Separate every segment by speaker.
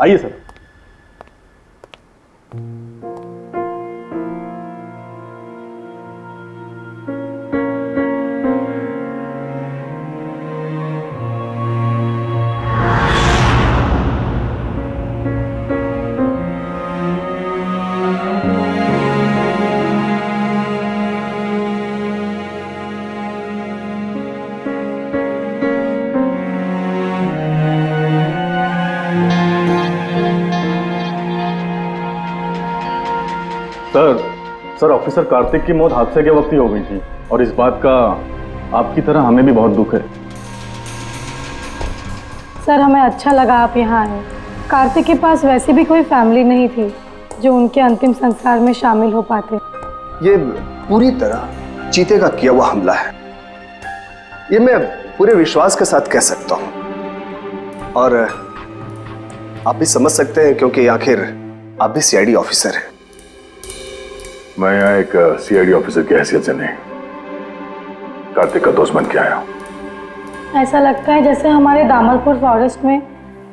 Speaker 1: आइए sir. Sir officer Kartik की मौत हादसे के वक्त ही हो गई थी और इस बात का आपकी तरह हमें भी बहुत दुख है।
Speaker 2: सर हमें अच्छा लगा आप यहाँ आए। कार्तिक के पास वैसे भी कोई फैमिली नहीं थी जो उनके अंतिम संस्कार में शामिल हो पाते।
Speaker 3: ये पूरी तरह चीते का किया हुआ हमला है, ये मैं पूरे विश्वास के साथ कह सकता हूं और आप भी समझ सकते हैं क्योंकि आखिर आप भी सीआईडी ऑफिसर हैं।
Speaker 4: मैं यहाँ एक सीआईडी ऑफिसर की हैसियत से नहीं, कार्तिक का दोस्त बन के आया हूँ।
Speaker 2: ऐसा लगता है जैसे हमारे दामलपुर फॉरेस्ट में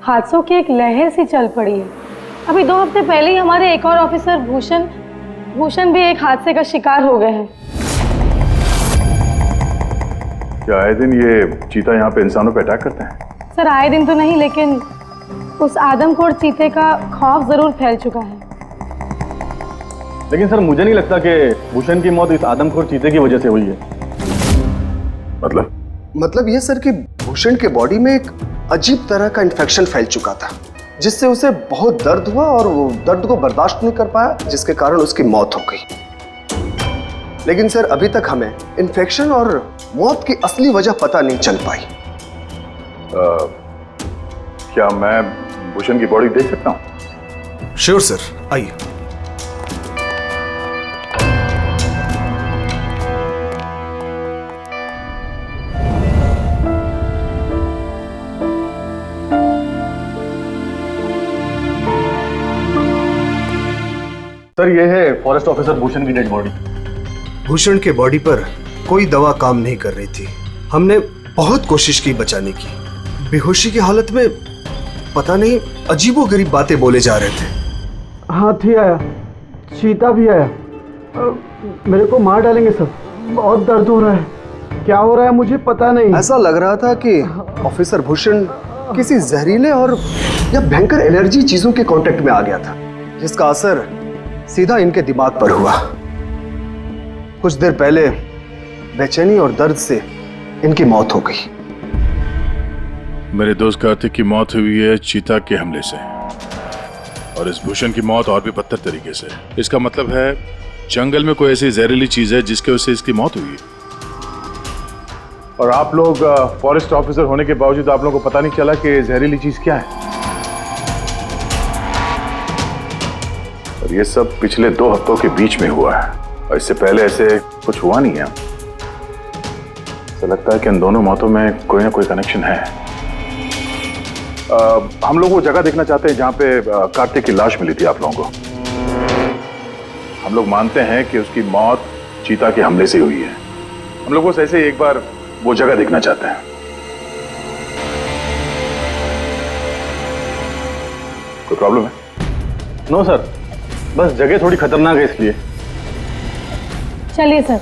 Speaker 2: हादसों की एक लहर सी चल पड़ी है। अभी 2 हफ्ते पहले ही हमारे एक और ऑफिसर भूषण भी एक हादसे का शिकार हो गए हैं।
Speaker 4: क्या आए दिन ये चीता यहाँ पे इंसानों पे अटैक करते हैं?
Speaker 2: सर आए दिन तो नहीं, लेकिन उस आदमखोर चीते का खौफ जरूर फैल चुका है।
Speaker 1: लेकिन सर मुझे नहीं लगता कि भूषण की मौत इस आदमखोर चीते की वजह से हुई है।
Speaker 3: मतलब ये सर कि भूषण के बॉडी में एक अजीब तरह का इन्फेक्शन फैल चुका था जिससे उसे बहुत दर्द हुआ और वो दर्द को बर्दाश्त नहीं कर पाया, जिसके कारण उसकी मौत हो गई। लेकिन सर अभी तक हमें इन्फेक्शन और मौत की असली वजह पता नहीं चल पाई।
Speaker 4: क्या मैं भूषण की बॉडी देख सकता हूँ?
Speaker 3: श्योर सर, आइए।
Speaker 1: सर ये है फॉरेस्ट ऑफिसर भूषण की डेड बॉडी।
Speaker 3: भूषण के बॉडी पर कोई दवा काम नहीं कर रही थी। हमने बहुत कोशिश की बचाने की। बेहोशी की हालत में पता नहीं अजीबोगरीब बातें बोले जा रहे थे।
Speaker 5: हाथी आया, चीता भी आया, मेरे को मार डालेंगे सर। बहुत दर्द हो रहा है, क्या हो रहा है मुझे पता नहीं।
Speaker 3: ऐसा लग रहा था कि ऑफिसर भूषण किसी जहरीले और या भयंकर एलर्जी चीजों के कांटेक्ट में आ गया था, जिसका असर सीधा इनके दिमाग पर हुआ। कुछ देर पहले बेचैनी और दर्द से इनकी मौत हो गई।
Speaker 4: मेरे दोस्त कार्तिक की मौत हुई है चीता के हमले से, और इस भूषण की मौत और भी बदतर तरीके से। इसका मतलब है जंगल में कोई ऐसी जहरीली चीज है जिसके वजह से इसकी मौत हुई है। और आप लोग फॉरेस्ट ऑफिसर होने के बावजूद आप लोगों को पता नहीं चला कि जहरीली चीज क्या है। और ये सब पिछले 2 हफ्तों के बीच में हुआ है और इससे पहले ऐसे कुछ हुआ नहीं है। ऐसा लगता है कि इन दोनों मौतों में कोई ना कोई कनेक्शन है। हम लोग वो जगह देखना चाहते हैं जहां पे कार्तिक की लाश मिली थी आप लोगों को। हम लोग मानते हैं कि उसकी मौत चीता के हमले से हुई है। हम लोग बस ऐसे एक बार वो जगह देखना चाहते हैं। कोई प्रॉब्लम है?
Speaker 1: नो सर, बस जगह थोड़ी खतरनाक है इसलिए।
Speaker 2: चलिए सर।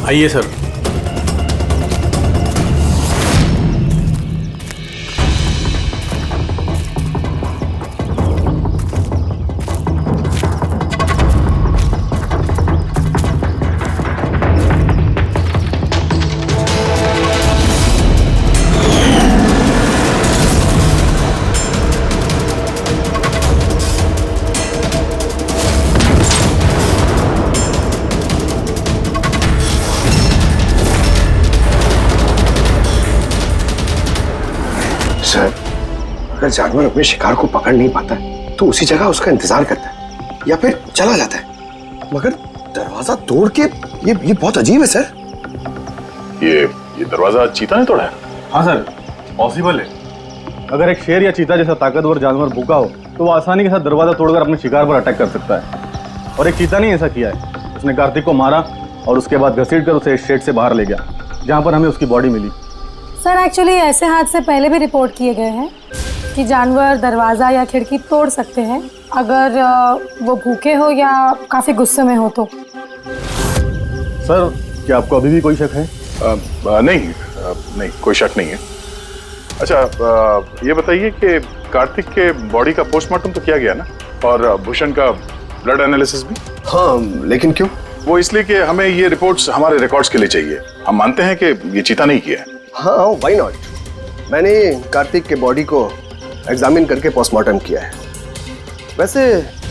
Speaker 1: आइए सर।
Speaker 3: सर, अगर जानवर अपने शिकार को पकड़ नहीं पाता तो उसी जगह उसका इंतजार करता है। या फिर चला जाता है, मगर दरवाजा तोड़ के ये बहुत अजीब है सर।
Speaker 4: ये दरवाजा चीता ने तोड़ा है?
Speaker 1: हाँ सर, पॉसिबल है। अगर एक शेर या चीता जैसा ताकतवर जानवर भूखा हो तो वो आसानी के साथ दरवाजा तोड़कर अपने शिकार पर अटैक कर सकता है। और एक चीता ने ऐसा किया है, उसने कार्तिक को मारा और उसके बाद घसीटकर उसे इस शेड से बाहर ले गया जहाँ पर हमें उसकी बॉडी मिली।
Speaker 2: सर एक्चुअली ऐसे हादसे पहले भी रिपोर्ट किए गए हैं कि जानवर दरवाज़ा या खिड़की तोड़ सकते हैं अगर वो भूखे हो या काफ़ी गुस्से में हो तो।
Speaker 1: सर, क्या आपको अभी भी कोई शक है?
Speaker 4: नहीं, कोई शक नहीं है। अच्छा, ये बताइए कि कार्तिक के बॉडी का पोस्टमार्टम तो किया गया ना, और भूषण का ब्लड एनालिसिस भी?
Speaker 3: हाँ, लेकिन क्यों?
Speaker 4: वो इसलिए कि हमें ये रिपोर्ट्स हमारे रिकॉर्ड्स के लिए चाहिए। हम मानते हैं कि ये चीता नहीं किया है।
Speaker 3: हाँ, व्हाई नॉट। मैंने कार्तिक के बॉडी को एग्जामिन करके पोस्टमार्टम किया है। वैसे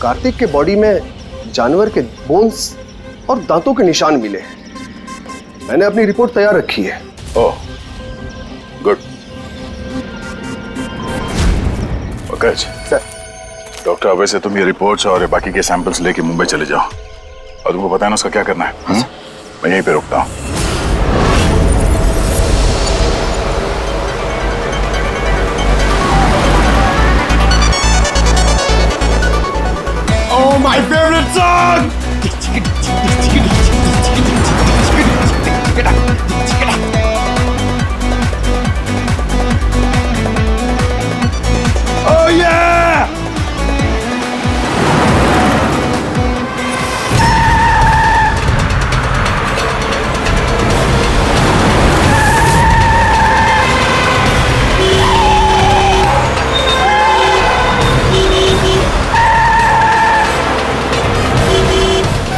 Speaker 3: कार्तिक के बॉडी में जानवर के बोन्स और दांतों के निशान मिले हैं। मैंने अपनी रिपोर्ट तैयार रखी है।
Speaker 4: ओह, गुड। Okay
Speaker 3: sir.
Speaker 4: डॉक्टर, वैसे तुम ये रिपोर्ट्स और बाकी के सैंपल्स लेके मुंबई चले जाओ और तुमको पता है ना उसका क्या करना है। मैं यहीं पे रुकता हूँ।
Speaker 3: Oh, my favorite song! Oh yeah!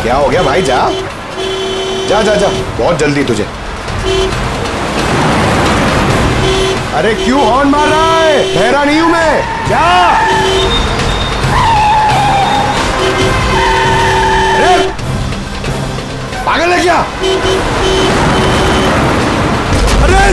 Speaker 3: क्या हो गया भाई? जा जा जा जा, बहुत जल्दी तुझे। अरे क्यों हॉर्न मार रहा है? ठहरा नहीं हूं मैं, जा। अरे पागल है क्या? अरे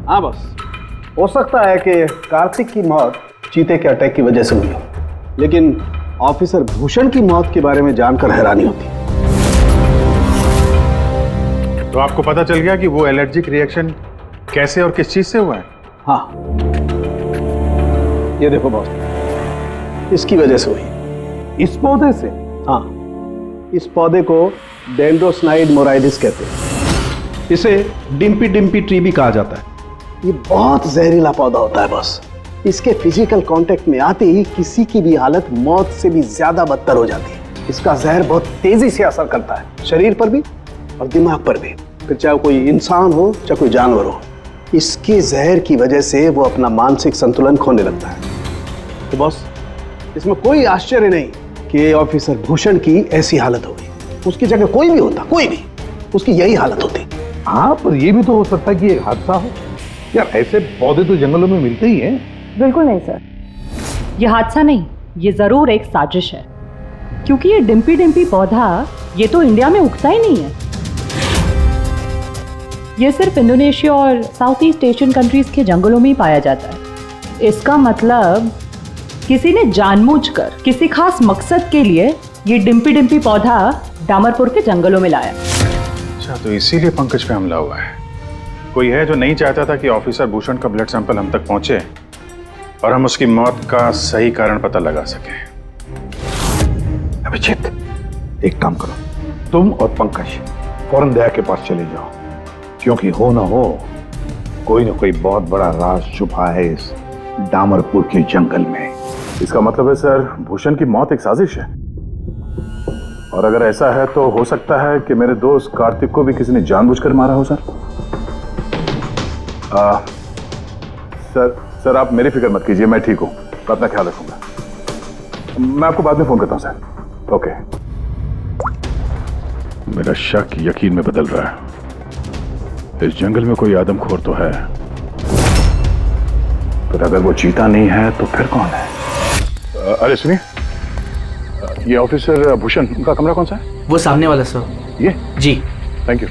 Speaker 5: हाँ बस, हो सकता है कि कार्तिक की मौत चीते के अटैक की वजह से हुई हो, लेकिन ऑफिसर भूषण की मौत के बारे में जानकर हैरानी होती।
Speaker 1: तो आपको पता चल गया कि वो एलर्जिक रिएक्शन कैसे और किस चीज से हुआ है?
Speaker 5: हाँ, ये देखो बॉस, इसकी वजह से हुई।
Speaker 1: इस पौधे से?
Speaker 5: हाँ, इस पौधे को डेंड्रोसाइड मोराइडिस कहते हैं। इसे डिम्पी डिम्पी ट्री भी कहा जाता है। ये बहुत जहरीला पौधा होता है बॉस। इसके फिजिकल कांटेक्ट में आते ही किसी की भी हालत मौत से भी ज्यादा बदतर हो जाती है। इसका जहर बहुत तेजी से असर करता है, शरीर पर भी और दिमाग पर भी, फिर चाहे कोई इंसान हो चाहे कोई जानवर हो। इसके जहर की वजह से वो अपना मानसिक संतुलन खोने लगता है। तो बॉस, इसमें कोई आश्चर्य नहीं कि ऑफिसर भूषण की ऐसी हालत हो गई। उसकी जगह कोई भी होता, कोई भी, उसकी यही हालत होती।
Speaker 6: हाँ, पर ये भी तो हो सकता है कि एक हादसा हो। यार, ऐसे पौधे तो जंगलों में मिलते ही हैं।
Speaker 2: बिल्कुल नहीं सर।
Speaker 7: ये हादसा नहीं, ये जरूर एक साजिश है, क्योंकि ये डिम्पी डिम्पी पौधा ये तो इंडिया में उगता ही नहीं है। ये सिर्फ इंडोनेशिया और साउथ ईस्ट एशियन कंट्रीज के जंगलों में ही पाया जाता है। इसका मतलब किसी ने जानबूझकर किसी खास मकसद के लिए ये डिम्पी डिम्पी पौधा डामरपुर के जंगलों में लाया।
Speaker 4: अच्छा, तो इसीलिए पंकज पे हमला हुआ है। कोई है जो नहीं चाहता था कि ऑफिसर भूषण का ब्लड सैंपल हम तक पहुंचे और हम उसकी मौत का सही कारण पता लगा सके।
Speaker 6: अभिजीत, एक काम करो, तुम और पंकज फौरन दया के पास चले जाओ, क्योंकि हो ना हो कोई ना कोई बहुत बड़ा राज छुपा है इस डामरपुर के जंगल में।
Speaker 4: इसका मतलब है सर, भूषण की मौत एक साजिश है, और अगर ऐसा है तो हो सकता है कि मेरे दोस्त कार्तिक को भी किसी ने जानबूझकर मारा हो। सर आप मेरी फिक्र मत कीजिए, मैं ठीक हूं, मैं अपना ख्याल रखूंगा। मैं आपको बाद में फोन करता हूं सर। ओके। मेरा शक यकीन में बदल रहा है। इस जंगल में कोई आदमखोर तो है, पर अगर वो चीता नहीं है तो फिर कौन है? अरे सुनिए, ये ऑफिसर भूषण, उनका कमरा कौन सा है?
Speaker 8: वो सामने वाला सर।
Speaker 4: ये?
Speaker 8: जी।
Speaker 4: Thank you.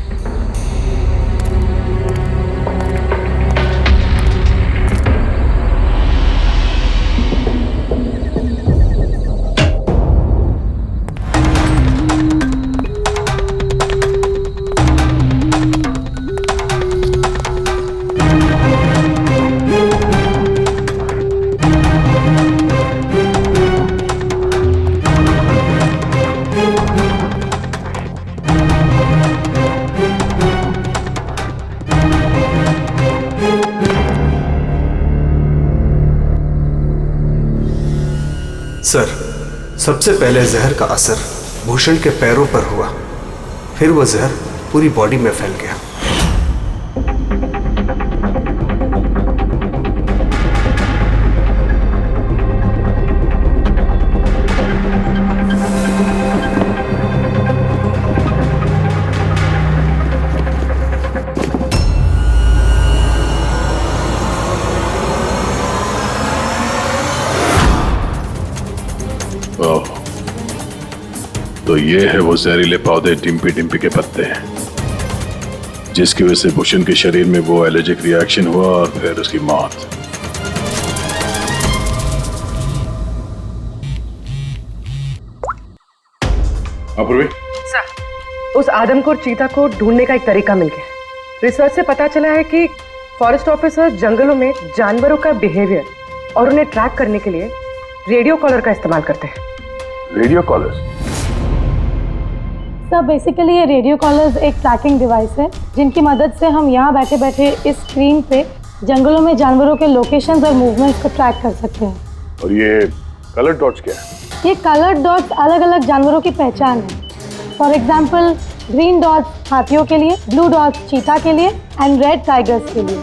Speaker 3: सर, सबसे पहले जहर का असर भूषण के पैरों पर हुआ, फिर वो जहर पूरी बॉडी में फैल गया।
Speaker 4: तो ये है वो जहरीले पौधे डिम्पी डिम्पी के पत्ते हैं, जिसकी वजह से भूषण के शरीर में वो एलर्जिक रिएक्शन हुआ और फिर उसकी मौत। अपूर्वी,
Speaker 9: सर, उस आदमखोर चीता को ढूंढने का एक तरीका मिल गया। रिसर्च से पता चला है कि फॉरेस्ट ऑफिसर जंगलों में जानवरों का बिहेवियर और उन्हें ट्रैक करने के लिए रेडियो कॉलर का इस्तेमाल करते हैं।
Speaker 4: Radio callers?
Speaker 2: सर, बेसिकली ये रेडियो कॉलर्स एक ट्रैकिंग डिवाइस है, जिनकी मदद से हम यहाँ बैठे बैठे इस स्क्रीन पे जंगलों में जानवरों के लोकेशंस और मूवमेंट्स को ट्रैक कर सकते हैं।
Speaker 4: और ये कलर डॉट्स क्या है?
Speaker 2: ये कलर डॉट्स अलग अलग जानवरों की पहचान है। फॉर एग्जाम्पल, ग्रीन डॉट्स हाथियों के लिए, ब्लू डॉट्स चीता के लिए एंड रेड टाइगर्स के लिए।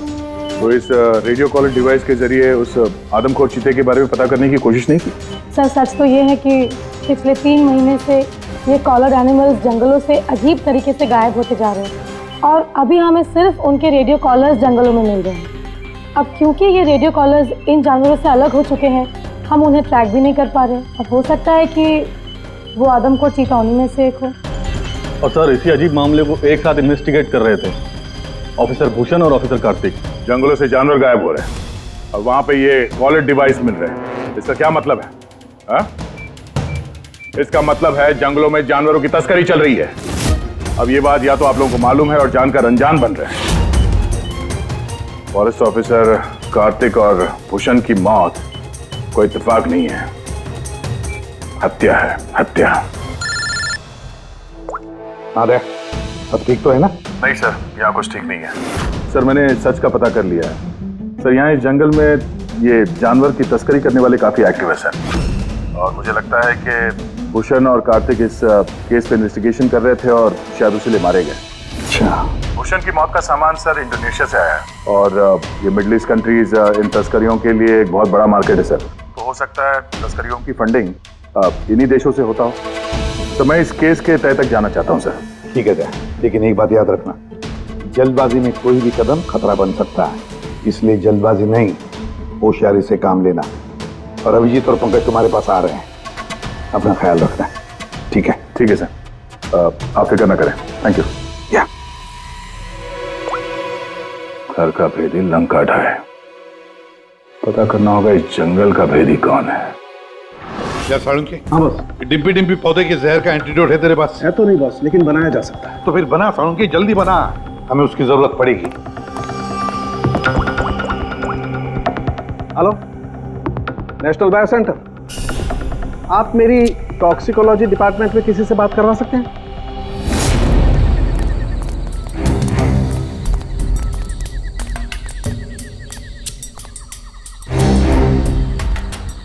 Speaker 4: तो इस रेडियो कॉलर डिवाइस के जरिए उस आदमखोर चीते के बारे में पता करने की कोशिश नहीं की?
Speaker 2: सर, सच तो ये है कि पिछले 3 महीने से ये कॉलर एनिमल्स जंगलों से अजीब तरीके से गायब होते जा रहे हैं, और अभी हमें सिर्फ उनके रेडियो कॉलर्स जंगलों में मिल रहे हैं। अब क्योंकि ये रेडियो कॉलर्स इन जानवरों से अलग हो चुके हैं, हम उन्हें ट्रैक भी नहीं कर पा रहे। अब हो सकता है कि वो आदमखोर चीता उन्हीं में से एक हो।
Speaker 1: और सर, इसी अजीब मामले को एक साथ इन्वेस्टिगेट कर रहे थे ऑफिसर भूषण और ऑफिसर कार्तिक।
Speaker 4: जंगलों से जानवर गायब हो रहे हैं और वहां पे ये कॉलर डिवाइस मिल रहे हैं। इसका क्या मतलब है? हा? इसका मतलब है जंगलों में जानवरों की तस्करी चल रही है। अब ये बात या तो आप लोगों को मालूम है और जानकर अनजान बन रहे हैं। फॉरेस्ट ऑफिसर कार्तिक और भूषण की मौत कोई इत्तेफाक नहीं है, हत्या है, हत्या।
Speaker 6: अरे, अब ठीक तो है ना?
Speaker 4: नहीं सर, यहाँ कुछ ठीक नहीं है। सर, मैंने सच का पता कर लिया है। सर, यहाँ इस जंगल में ये जानवर की तस्करी करने वाले काफी एक्टिव है सर, और मुझे लगता है कि भूषण और कार्तिक इस केस पे इन्वेस्टिगेशन कर रहे थे और शायद उसीलिए मारे गए।
Speaker 6: अच्छा,
Speaker 4: भूषण की मौत का सामान सर इंडोनेशिया से आया है और ये मिडिल ईस्ट कंट्रीज इन तस्करियों के लिए एक बहुत बड़ा मार्केट है सर। तो हो सकता है तस्करियों की फंडिंग इन्हीं देशों से होता हो। तो मैं इस केस के तह तक जाना चाहता हूँ सर।
Speaker 6: ठीक है जय, लेकिन एक बात याद रखना, जल्दबाजी में कोई भी कदम खतरा बन सकता है, इसलिए जल्दबाजी नहीं, होशियारी से काम लेना। और अभिजीत और पंकज तुम्हारे पास आ रहे हैं, अपना ख्याल रखना। ठीक है?
Speaker 4: ठीक है सर, आप फिक्र ना करें। Thank you.
Speaker 6: या
Speaker 4: घर का भेदी लंका ढाए, पता करना होगा इस जंगल का भेदी कौन है।
Speaker 6: क्या साळुंके?
Speaker 5: हाँ बस,
Speaker 6: डिम्पी डिम्पी पौधे के जहर का एंटीडोट है तेरे पास?
Speaker 5: है तो नहीं बस, लेकिन बनाया जा सकता है।
Speaker 6: तो फिर बना साळुंके, जल्दी बना, हमें उसकी जरूरत पड़ेगी।
Speaker 5: हेलो, नेशनल बायो सेंटर, आप मेरी टॉक्सिकोलॉजी डिपार्टमेंट में किसी से बात करवा सकते हैं?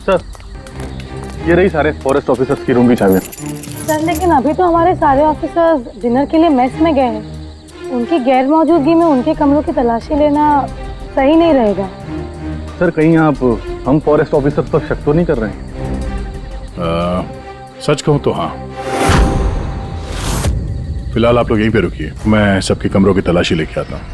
Speaker 1: सर, ये रही सारे फॉरेस्ट ऑफिसर्स की रूम की चाबियां।
Speaker 2: सर लेकिन अभी तो हमारे सारे ऑफिसर्स डिनर के लिए मेस में गए हैं। उनकी गैर मौजूदगी में उनके कमरों की तलाशी लेना सही नहीं रहेगा।
Speaker 1: सर कहीं आप हम फॉरेस्ट ऑफिसर्स पर शक तो नहीं कर रहे हैं?
Speaker 4: सच कहूं तो हाँ। फिलहाल आप लोग यहीं पे रुकिए, मैं सबके कमरों की तलाशी लेके आता हूँ।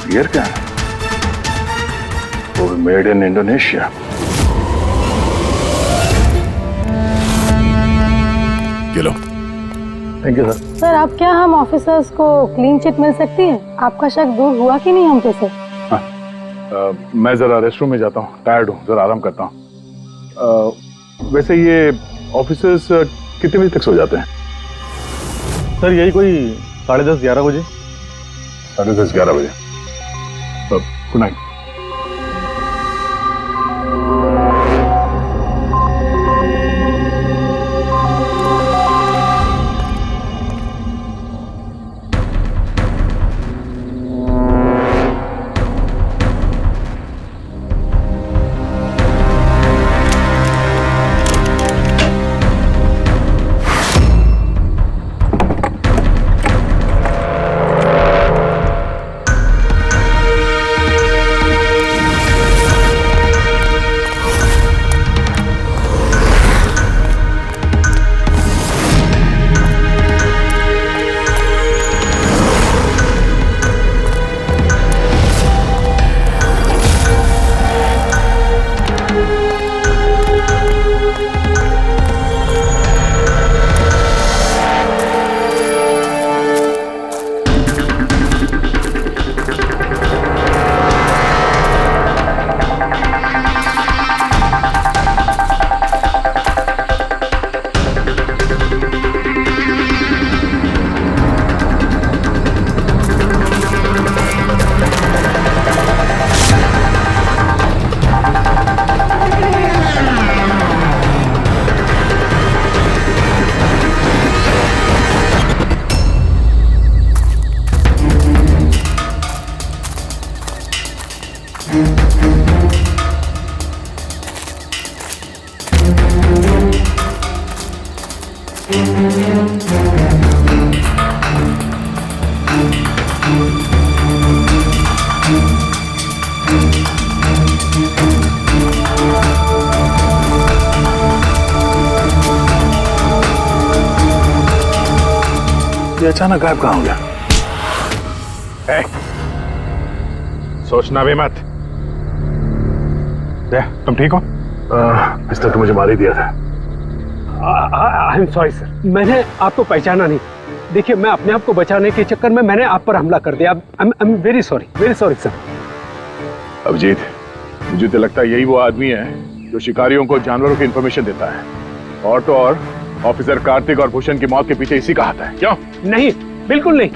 Speaker 4: बियर क्या है? वो made in Indonesia. Low.
Speaker 1: Thank you sir.
Speaker 2: Sir अब क्या हम ऑफिसर्स को क्लीन चिट मिल सकती है? आपका शक दूर हुआ कि नहीं हम पे सर?
Speaker 4: मैं जरा रेस्टरूम में जाता हूँ, टायर्ड हूँ, जरा आराम करता हूँ। वैसे ये ऑफिसर्स कितने बजे तक सो जाते हैं?
Speaker 1: सर यही कोई 10:30-11 बजे।
Speaker 4: 10:30-11 बजे। Good night. ये अचानक गायब कहाँ हो गया? सोचना भी मत। तुम ठीक हो? इसने तो मुझे मार ही दिया था।
Speaker 5: आई एम सॉरी सर, मैंने आपको पहचाना नहीं। देखिए, मैं अपने आप को बचाने के चक्कर में मैंने आप पर हमला कर दिया। I am very sorry sir.
Speaker 4: Abhijit, मुझे तो लगता है यही वो आदमी है जो शिकारियों को जानवरों की इंफॉर्मेशन देता है। और तो और ऑफिसर कार्तिक और भूषण की मौत के पीछे इसी का हाथ है। क्यों? नहीं,
Speaker 5: बिल्कुल नहीं।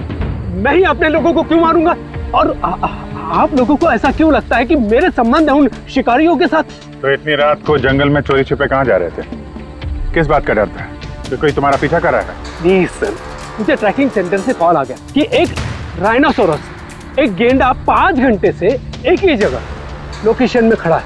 Speaker 5: मैं ही अपने लोगों को क्यों मारूंगा? और आप लोगों को ऐसा क्यों लगता है कि मेरे संबंध है उन शिकारियों के साथ?
Speaker 4: तो इतनी रात को जंगल में चोरी छिपे कहाँ जा रहे थे? किस बात का डर था? कि कोई तुम्हारा पीछा कर रहा है?
Speaker 5: प्लीज सर, मुझे ट्रैकिंग सेंटर से कॉल आ गया कि एक राइनोसोरस, एक गेंडा 5 घंटे से एक ही जगह लोकेशन में खड़ा है।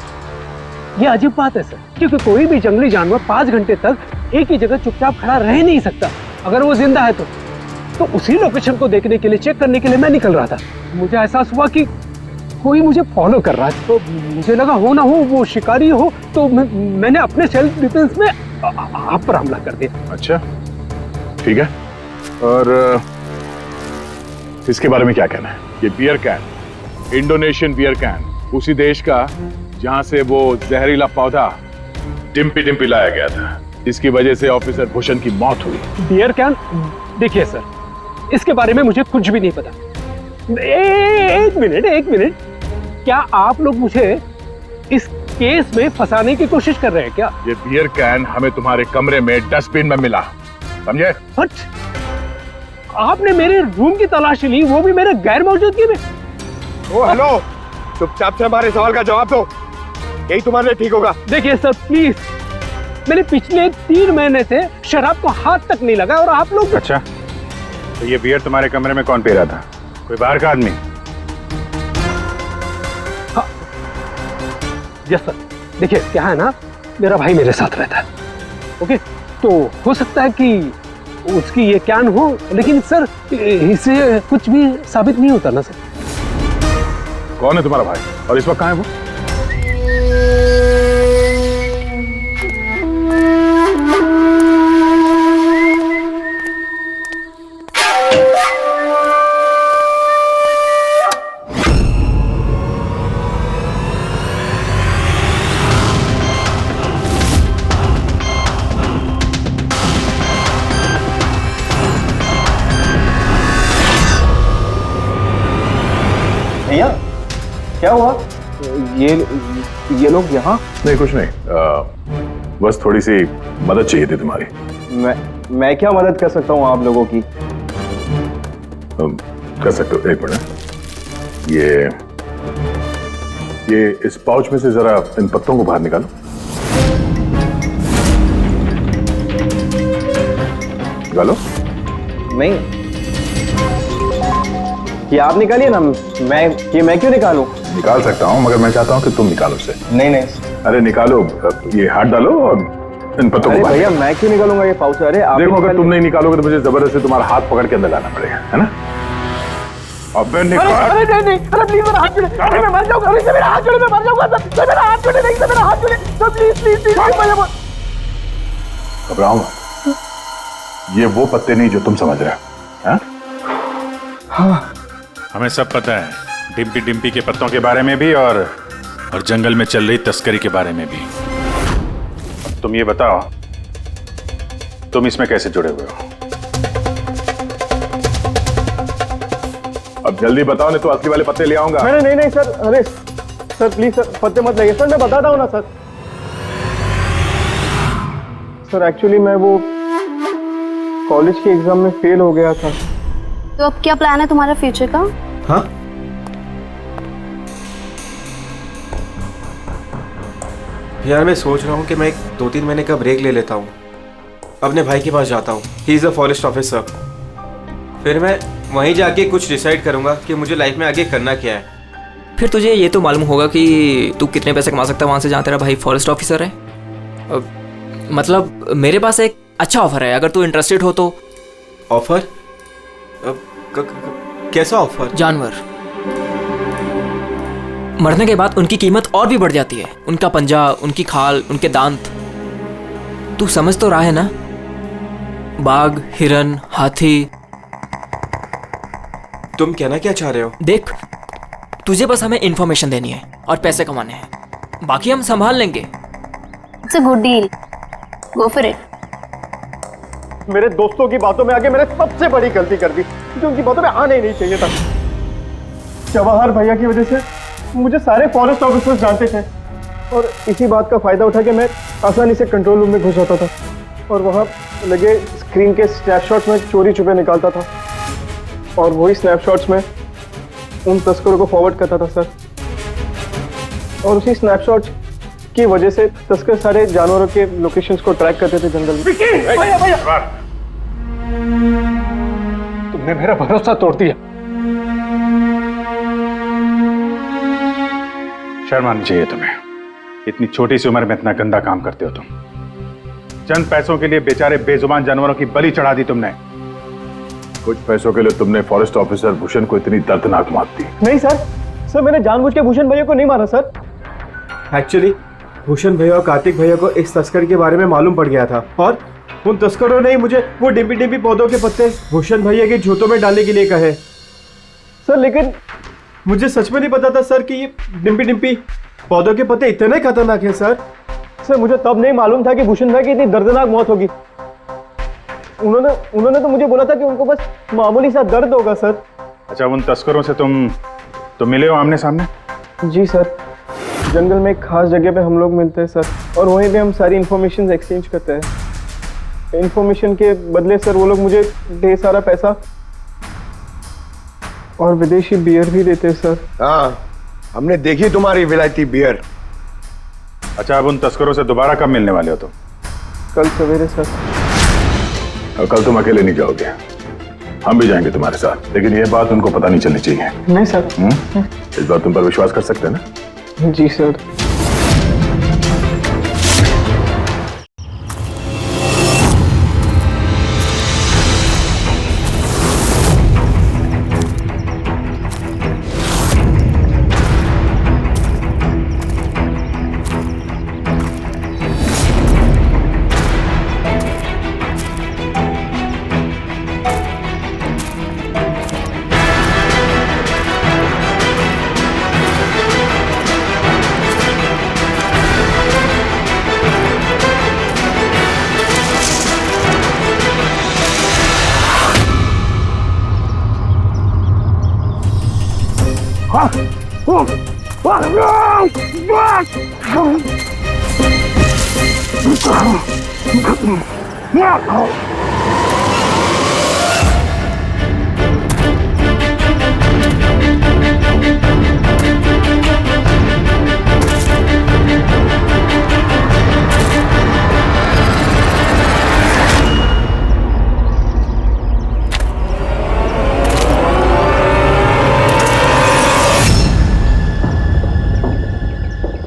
Speaker 5: ये अजीब बात है सर, क्योंकि कोई भी जंगली जानवर 5 घंटे तक एक ही जगह चुपचाप खड़ा रह नहीं सकता। अगर वो जिंदा है तो उसी लोकेशन को देखने के लिए, चेक करने के लिए मैं निकल रहा था। मुझे एहसास हुआ कि कोई मुझे फॉलो कर रहा है, तो मुझे लगा हो ना हो वो शिकारी हो, तो मैंने अपने सेल्फ डिफेंस में आप पर हमला कर दिया।
Speaker 4: अच्छा, ठीक है। और इसके बारे में क्या कहना है? ये beer can, Indonesian beer can, उसी देश का जहां से वो जहरीला पौधा डिम्पी डिम्पी लाया गया था, इसकी वजह से ऑफिसर भूषण की मौत हुई।
Speaker 5: Beer can? देखिए सर, इसके बारे में मुझे कुछ भी नहीं पता। एक मिनट, क्या आप लोग मुझे इस केस में फंसाने की कोशिश कर रहे हैं क्या?
Speaker 4: ये बियर कैन हमें तुम्हारे कमरे में डस्टबिन में मिला, समझे?
Speaker 5: बट आपने मेरे रूम की तलाशी ली, वो भी मेरे गैर मौजूदगी में।
Speaker 3: ओ हेलो, चुपचाप से हमारे सवाल का जवाब दो, यही तुम्हारे लिए ठीक होगा।
Speaker 5: देखिए सर प्लीज, मैंने पिछले 3 महीने से शराब को हाथ तक नहीं लगा और आप लोग।
Speaker 4: अच्छा, तो ये बियर तुम्हारे कमरे में कौन पी रहा था? कोई बाहर का आदमी?
Speaker 5: हाँ, यस सर। देखिए क्या है ना, मेरा भाई मेरे साथ रहता है, ओके? तो हो सकता है कि उसकी ये कैन हो, लेकिन सर इससे कुछ भी साबित नहीं होता ना सर।
Speaker 4: कौन है तुम्हारा भाई और इस वक्त कहाँ है वो?
Speaker 1: भैया क्या हुआ? ये लोग यहाँ?
Speaker 4: नहीं, कुछ नहीं, बस थोड़ी सी मदद चाहिए थी तुम्हारी।
Speaker 1: मैं क्या मदद कर सकता हूँ आप लोगों की?
Speaker 4: कर सकते हो। एक मिनट, ये इस पाउच में से जरा इन पत्तों को बाहर निकालो। निकालो।
Speaker 1: नहीं, ये आप निकालिए ना, मैं क्यों निकालूं?
Speaker 4: निकाल सकता हूँ, मगर मैं चाहता हूँ कि तुम निकालो इसे।
Speaker 1: नहीं।
Speaker 4: अरे निकालो, ये हाथ डालो और इन पत्तों को।
Speaker 1: भैया मैं क्यों निकालूंगा ये पाउच? अरे आप
Speaker 4: देखो, अगर तुम नहीं निकालोगे तो मुझे जबरदस्ती तुम्हारा हाथ पकड़ के अंदर लाना पड़ेगा, है ना? अब मैं
Speaker 5: नहीं, अरे प्लीज मेरा हाथ छोड़े, अरे मैं मर जाऊंगा, अरे मेरा हाथ छोड़े, मैं मर जाऊंगा सर, मेरा हाथ छोड़े, नहीं सर मेरा हाथ छोड़े सर, प्लीज
Speaker 4: घबराओ मत, ये वो पत्ते नहीं जो तुम समझ रहे हो। हाँ, हमें सब पता है, डिम्पी डिम्पी के पत्तों के बारे में भी और जंगल में चल रही तस्करी के बारे में भी। तुम ये बताओ, तुम इसमें कैसे जुड़े हुए हो? अब जल्दी बताओ, नहीं तो असली वाले पत्ते ले आऊंगा।
Speaker 1: नहीं सर, अरे सर प्लीज सर, पत्ते मत लगे सर, मैं बताता हूँ ना सर। सर एक्चुअली मैं वो कॉलेज के एग्जाम में फेल हो गया था।
Speaker 8: तो अब क्या प्लान है तुम्हारा फ्यूचर का?
Speaker 3: हाँ,
Speaker 10: यार मैं सोच रहा हूँ कि मैं 2-3 महीने का ब्रेक ले लेता हूँ, अपने भाई के पास जाता हूँ, he is a forest officer. फिर मैं वहीं जाके कुछ डिसाइड करूँगा कि मुझे लाइफ में आगे करना क्या है।
Speaker 11: फिर तुझे ये तो मालूम होगा कि तू कितने पैसे कमा सकता है वहाँ से जहाँ तेरा भाई फॉरेस्ट ऑफिसर है। मतलब मेरे पास एक अच्छा ऑफर है, अगर तू इंटरेस्टेड हो तो।
Speaker 10: ऑफर? कैसा ऑफर?
Speaker 11: जानवर मरने के बाद उनकी कीमत और भी बढ़ जाती है। उनका पंजा, उनकी खाल, उनके दांत। तू समझ तो रहा है ना? बाघ, हिरन, हाथी।
Speaker 10: तुम कहना क्या चाह रहे हो?
Speaker 11: देख, तुझे बस हमें इंफॉर्मेशन देनी है और पैसे कमाने हैं, बाकी हम संभाल लेंगे।
Speaker 8: It's a good deal, go for it.
Speaker 3: मेरे दोस्तों की बातों में आके मैंने सबसे बड़ी गलती कर दी, जो उनकी बातों में आना ही नहीं चाहिए था। जवाहर भैया की वजह से मुझे सारे फॉरेस्ट ऑफिसर्स जानते थे और इसी बात का फायदा उठा के मैं आसानी से कंट्रोल रूम में घुस जाता था और वहाँ लगे स्क्रीन के स्नैपशॉट्स में चोरी छुपे निकालता था और वही स्नैपशॉट्स में उन तस्करों को फॉरवर्ड करता था सर। और उसी स्नैपशॉट्स की वजह से तस्कर सारे जानवरों के लोकेशंस को ट्रैक करते थे जंगल में। भैया भैया,
Speaker 6: तुमने मेरा भरोसा तोड़ दिया।
Speaker 4: शर्म आनी चाहिए तुम्हें, इतनी छोटी सी उम्र में इतना गंदा काम करते हो तुम। चंद पैसों के लिए बेचारे बेजुबान जानवरों की बलि चढ़ा दी तुमने। कुछ पैसों के लिए तुमने फॉरेस्ट ऑफिसर भूषण को इतनी दर्दनाक मौत दी।
Speaker 3: नहीं सर, मैंने जानबूझ के भूषण भैया को नहीं मारा सर।
Speaker 10: एक्चुअली भूषण भैया और कार्तिक भैया को इस तस्कर के बारे में मालूम पड़ गया था और उन तस्करों ने ही मुझे वो डिम्पी डिम्पी पौधों के पत्ते भूषण भैया के जूतों में डालने के लिए कहे।
Speaker 3: सर लेकिन
Speaker 10: मुझे सच में नहीं पता था सर कि ये डिम्पी डिम्पी पौधों के पत्ते इतने खतरनाक हैं सर।
Speaker 3: सर मुझे तब नहीं मालूम था कि भूषण भाई की इतनी दर्दनाक मौत होगी। उन्होंने तो मुझे बोला था कि उनको बस मामूली सा दर्द होगा सर।
Speaker 4: अच्छा, उन तस्करों से तुम मिले हो आमने सामने?
Speaker 3: जी सर, जंगल में एक खास जगह पे हम लोग मिलते हैं सर और वहीं पे हम सारी इंफॉर्मेशन एक्सचेंज करते हैं। इंफॉर्मेशन के बदले सर वो लोग मुझे ढेर सारा पैसा और विदेशी बियर भी देते हैं सर।
Speaker 6: हाँ, हमने देखी तुम्हारी विलायती बियर।
Speaker 4: अच्छा, अब उन तस्करों से दोबारा कब मिलने वाले हो तुम?
Speaker 3: कल सवेरे सर।
Speaker 4: और कल तुम अकेले नहीं जाओगे, हम भी जाएंगे तुम्हारे साथ, लेकिन ये बात उनको पता नहीं चलनी चाहिए।
Speaker 3: नहीं सर।
Speaker 4: इस बात तुम पर विश्वास कर सकते हैं ना?
Speaker 3: जी सर।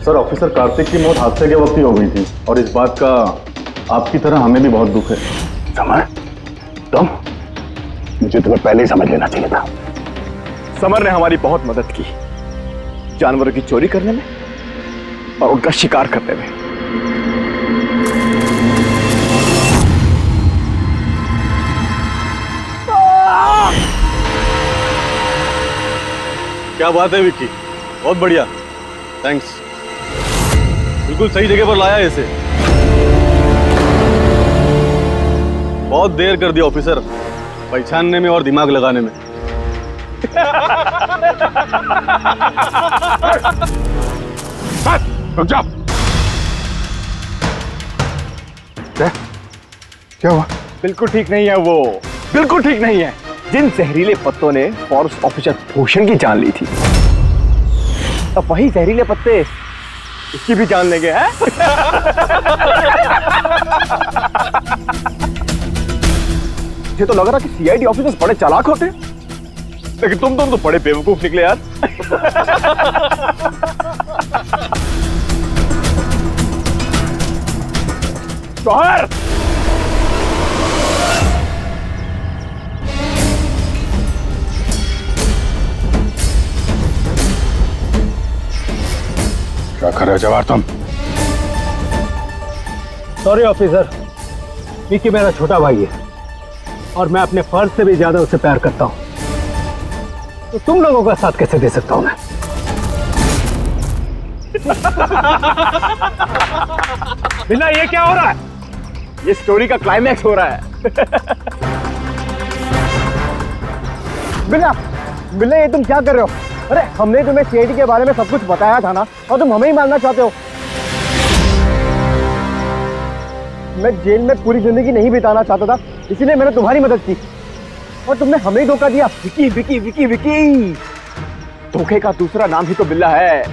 Speaker 1: सर, ऑफिसर कार्तिक की मौत हादसे के वक्त ही हो गई थी और इस बात का आपकी तरह हमें भी बहुत दुख है।
Speaker 6: समर, मुझे तुम्हें पहले ही समझ लेना चाहिए था।
Speaker 3: समर ने हमारी बहुत मदद की, जानवरों की चोरी करने में और उनका शिकार करने में।
Speaker 1: क्या बात है विक्की, बहुत बढ़िया, थैंक्स। बिल्कुल सही जगह पर लाया है इसे। बहुत देर कर दिया ऑफिसर, पहचानने में और दिमाग लगाने में।
Speaker 6: रुक जाओ। क्या हुआ?
Speaker 3: बिल्कुल ठीक नहीं है वो, बिल्कुल ठीक नहीं है। जिन जहरीले पत्तों ने फॉरेस्ट ऑफिसर भूषण की जान ली थी, अब वही जहरीले पत्ते इसकी भी जान लेंगे हैं? मुझे तो लग रहा कि सीआईडी ऑफिसर्स बड़े चालाक होते हैं, लेकिन तुम तो बड़े बेवकूफ निकले यार। जौहर,
Speaker 4: क्या कर रहे हो जवाहर तुम?
Speaker 5: सॉरी ऑफिसर, विकी मेरा छोटा भाई है और मैं अपने फर्ज से भी ज्यादा उसे प्यार करता हूं, तो तुम लोगों का साथ कैसे दे सकता हूं मैं? बिल्ला, ये क्या हो रहा है?
Speaker 1: ये स्टोरी का क्लाइमैक्स हो रहा है। बिल्ला, बिल्ला, ये तुम क्या कर रहे हो? अरे हमने तुम्हें सीआईडी के बारे में सब कुछ बताया था ना, और तुम हमें ही मारना चाहते हो। मैं जेल में पूरी जिंदगी नहीं बिताना चाहता था, इसीलिए मैंने तुम्हारी मदद की, और तुमने हमें ही धोखा दिया। विकी विकी विकी विकी, धोखे का दूसरा नाम ही तो बिल्ला है।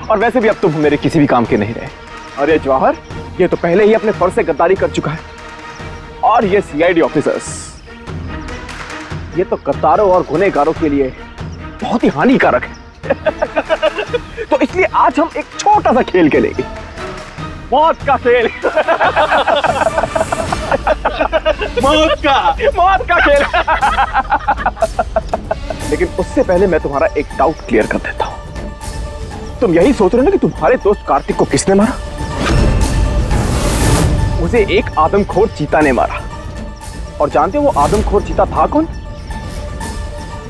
Speaker 1: और वैसे भी अब तुम मेरे किसी भी काम के नहीं रहे। अरे जवाहर, ये तो पहले ही अपने फर्ज से गद्दारी कर चुका है, और ये सीआईडी ऑफिसर्स, ये तो गद्दारों और गुनहगारों के लिए बहुत ही हानिकारक है। तो इसलिए आज हम एक छोटा सा खेल खेलेंगे, मौत का खेल। मौत का खेल। लेकिन उससे पहले मैं तुम्हारा एक डाउट क्लियर कर देता हूं। तुम यही सोच रहे हो ना कि तुम्हारे दोस्त कार्तिक को किसने मारा? उसे एक आदमखोर चीता ने मारा, और जानते हो वो आदमखोर चीता था कौन?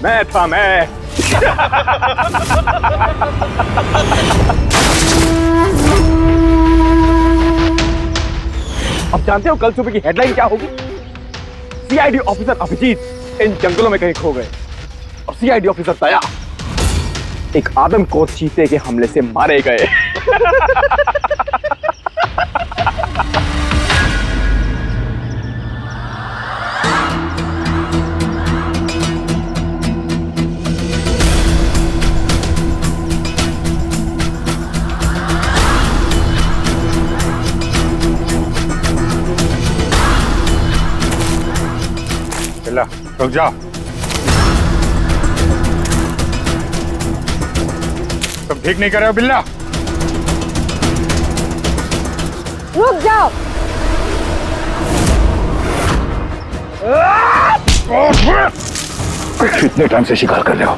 Speaker 1: मैं था, मैं। अब जानते हो कल सुबह की हेडलाइन क्या होगी? सीआईडी ऑफिसर अभिजीत इन जंगलों में कहीं खो गए, और सीआईडी ऑफिसर दया एक आदमखोर चीते के हमले से मारे गए।
Speaker 4: बिल्ला, रुक जाओ। तुम ठीक नहीं कर रहे हो बिल्ला।
Speaker 2: रुक जाओ।
Speaker 6: कितने टाइम से शिकार कर रहे हो?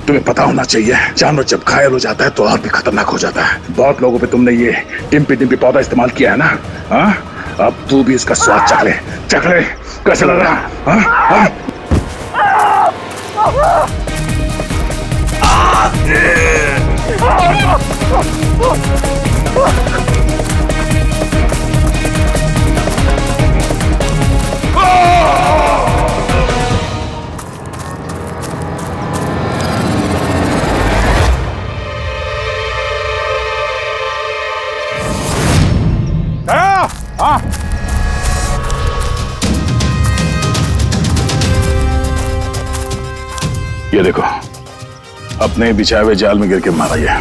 Speaker 6: तुम्हें पता होना चाहिए, जानवर जब घायल हो जाता है तो और भी खतरनाक हो जाता है। बहुत लोगों पे तुमने ये टिम्पी टिम्पी पौधा इस्तेमाल किया है ना? हाँ, अब तू भी इसका स्वाद चख ले। चख ले, कैसा लग रहा? हाँ? हाँ?
Speaker 4: हाँ?
Speaker 6: ये देखो, अपने बिछाए हुए जाल में गिर के मारा ये।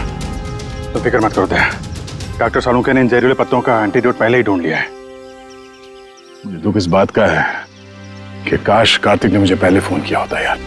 Speaker 4: तो फिक्र मत करो दया, डॉक्टर सालुंके ने इन जहरीले पत्तों का एंटीडोट पहले ही ढूंढ लिया है।
Speaker 6: मुझे दुख इस बात का है कि काश कार्तिक ने मुझे पहले फोन किया होता यार।